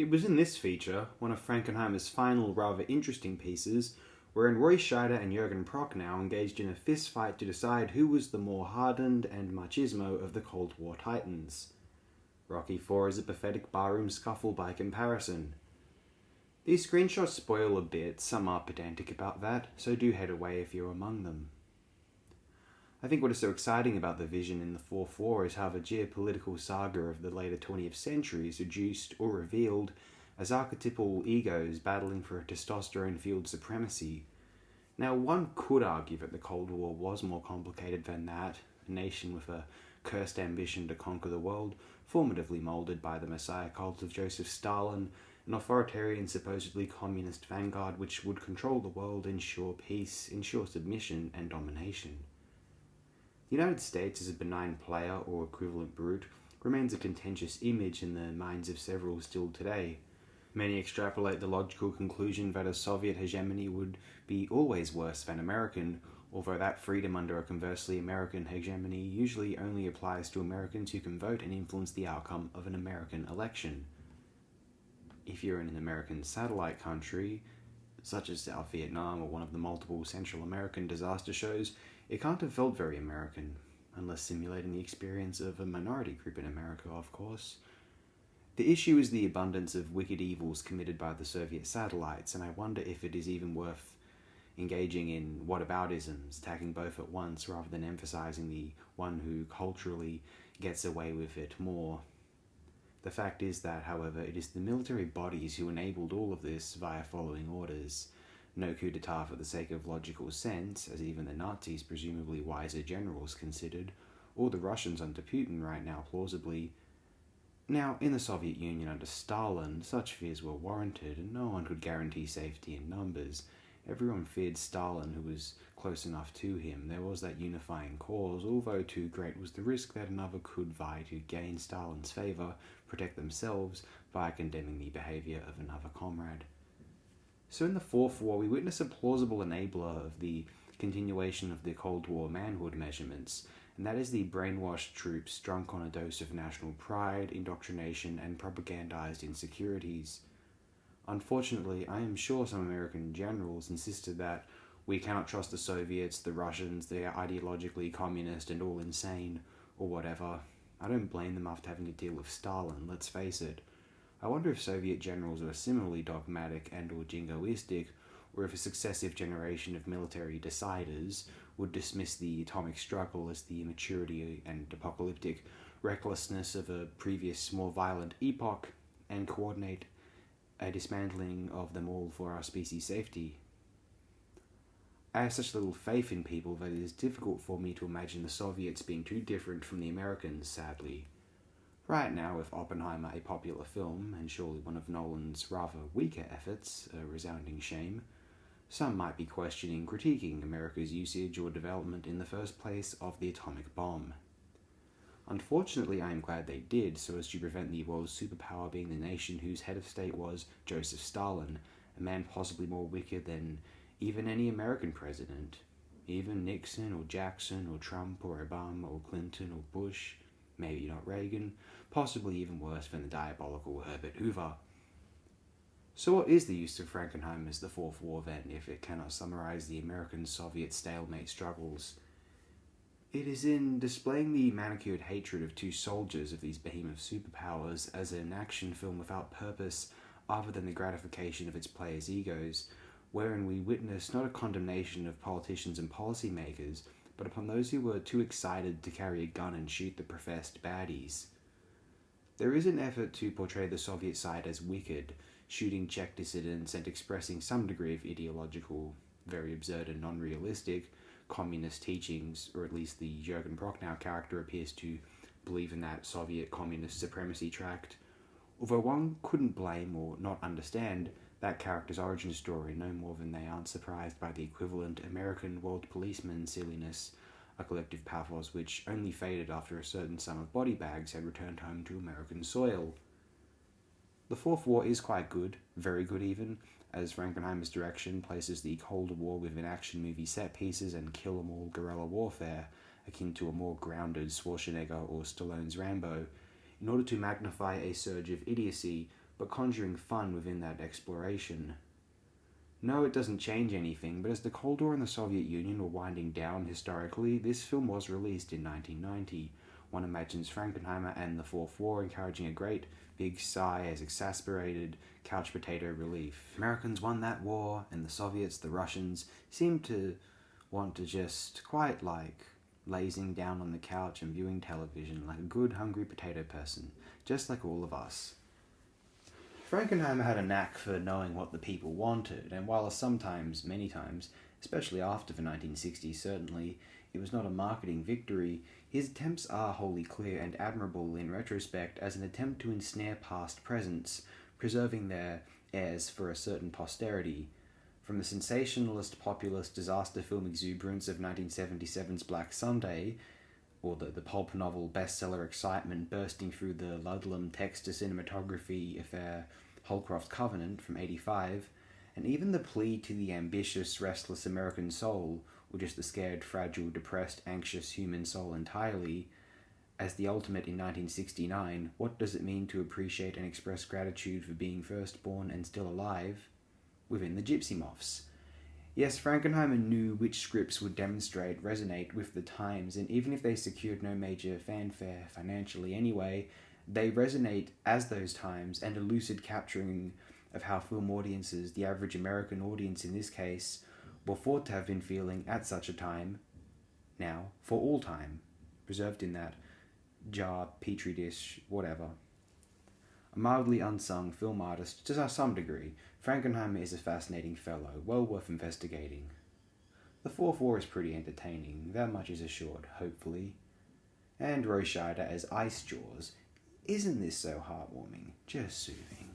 It was in this feature, one of Frankenheimer's final, rather interesting pieces, wherein Roy Scheider and Jurgen Prochnow engaged in a fistfight to decide who was the more hardened and machismo of the Cold War titans. Rocky IV is a pathetic barroom scuffle by comparison. These screenshots spoil a bit, some are pedantic about that, so do head away if you're among them. I think what is so exciting about the vision in the Fourth War is how the geopolitical saga of the later 20th century is reduced or revealed as archetypal egos battling for a testosterone-fueled supremacy. Now, one could argue that the Cold War was more complicated than that, a nation with a cursed ambition to conquer the world, formatively moulded by the messiah cult of Joseph Stalin, an authoritarian, supposedly communist vanguard which would control the world, ensure peace, ensure submission and domination. The United States as a benign player or equivalent brute remains a contentious image in the minds of several still today. Many extrapolate the logical conclusion that a Soviet hegemony would be always worse than American, although that freedom under a conversely American hegemony usually only applies to Americans who can vote and influence the outcome of an American election. If you're in an American satellite country, such as South Vietnam or one of the multiple Central American disaster shows, it can't have felt very American, unless simulating the experience of a minority group in America, of course. The issue is the abundance of wicked evils committed by the Soviet satellites, and I wonder if it is even worth engaging in whataboutisms, attacking both at once rather than emphasizing the one who culturally gets away with it more. The fact is that, however, it is the military bodies who enabled all of this via following orders. No coup d'etat for the sake of logical sense, as even the Nazis, presumably wiser generals, considered, or the Russians under Putin right now plausibly. Now, in the Soviet Union under Stalin, such fears were warranted, and no one could guarantee safety in numbers. Everyone feared Stalin, who was close enough to him. There was that unifying cause, although too great was the risk that another could vie to gain Stalin's favour, protect themselves, by condemning the behaviour of another comrade. So in the Fourth War, we witness a plausible enabler of the continuation of the Cold War manhood measurements, and that is the brainwashed troops drunk on a dose of national pride, indoctrination, and propagandized insecurities. Unfortunately, I am sure some American generals insisted that we cannot trust the Soviets, the Russians, they are ideologically communist and all insane, or whatever. I don't blame them after having to deal with Stalin, let's face it. I wonder if Soviet generals were similarly dogmatic and or jingoistic, or if a successive generation of military deciders would dismiss the atomic struggle as the immaturity and apocalyptic recklessness of a previous, more violent epoch, and coordinate a dismantling of them all for our species' safety. I have such little faith in people that it is difficult for me to imagine the Soviets being too different from the Americans, sadly. Right now, with Oppenheimer a popular film, and surely one of Nolan's rather weaker efforts, a resounding shame, some might be questioning, critiquing America's usage or development in the first place of the atomic bomb. Unfortunately, I am glad they did, so as to prevent the world's superpower being the nation whose head of state was Joseph Stalin, a man possibly more wicked than even any American president, even Nixon or Jackson or Trump or Obama or Clinton or Bush, maybe not Reagan, possibly even worse than the diabolical Herbert Hoover. So what is the use of Frankenheimer's The Fourth War then, if it cannot summarize the American-Soviet stalemate struggles? It is in displaying the manicured hatred of two soldiers of these behemoth superpowers as an action film without purpose other than the gratification of its players' egos, wherein we witness not a condemnation of politicians and policymakers, but upon those who were too excited to carry a gun and shoot the professed baddies. There is an effort to portray the Soviet side as wicked, shooting Czech dissidents and expressing some degree of ideological, very absurd and non-realistic, communist teachings, or at least the Jurgen Prochnow character appears to believe in that Soviet communist supremacy tract. Although one couldn't blame or not understand that character's origin story no more than they aren't surprised by the equivalent American world policeman silliness, a collective pathos which only faded after a certain sum of body bags had returned home to American soil. The Fourth War is quite good, very good even, as Frankenheimer's direction places the Cold War within action movie set pieces and kill-em-all guerrilla warfare, akin to a more grounded Schwarzenegger or Stallone's Rambo, in order to magnify a surge of idiocy, but conjuring fun within that exploration. No, it doesn't change anything, but as the Cold War and the Soviet Union were winding down historically, this film was released in 1990. One imagines Frankenheimer and the Fourth War encouraging a great big sigh as exasperated couch potato relief. Americans won that war, and the Soviets, the Russians, seemed to want to just quite like lazing down on the couch and viewing television like a good hungry potato person, just like all of us. Frankenheimer had a knack for knowing what the people wanted, and while sometimes, many times, especially after the 1960s certainly, it was not a marketing victory, his attempts are wholly clear and admirable in retrospect as an attempt to ensnare past presents, preserving their heirs for a certain posterity. From the sensationalist populist disaster film exuberance of 1977's Black Sunday, or the pulp novel bestseller excitement bursting through the Ludlum text-to-cinematography affair Holcroft Covenant from 1985, and even the plea to the ambitious, restless American soul, or just the scared, fragile, depressed, anxious human soul entirely, as the ultimate in 1969, what does it mean to appreciate and express gratitude for being firstborn and still alive, within the Gypsy Moths. Yes, Frankenheimer knew which scripts would resonate with the times, and even if they secured no major fanfare financially anyway, they resonate as those times, and a lucid capturing of how film audiences, the average American audience in this case, were thought to have been feeling at such a time, now, for all time, preserved in that jar, petri dish, whatever. A mildly unsung film artist to some degree, Frankenheimer is a fascinating fellow, well worth investigating. The Fourth War is pretty entertaining, that much is assured, hopefully. And Roy Scheider as Ice Jaws, isn't this so heartwarming, just soothing.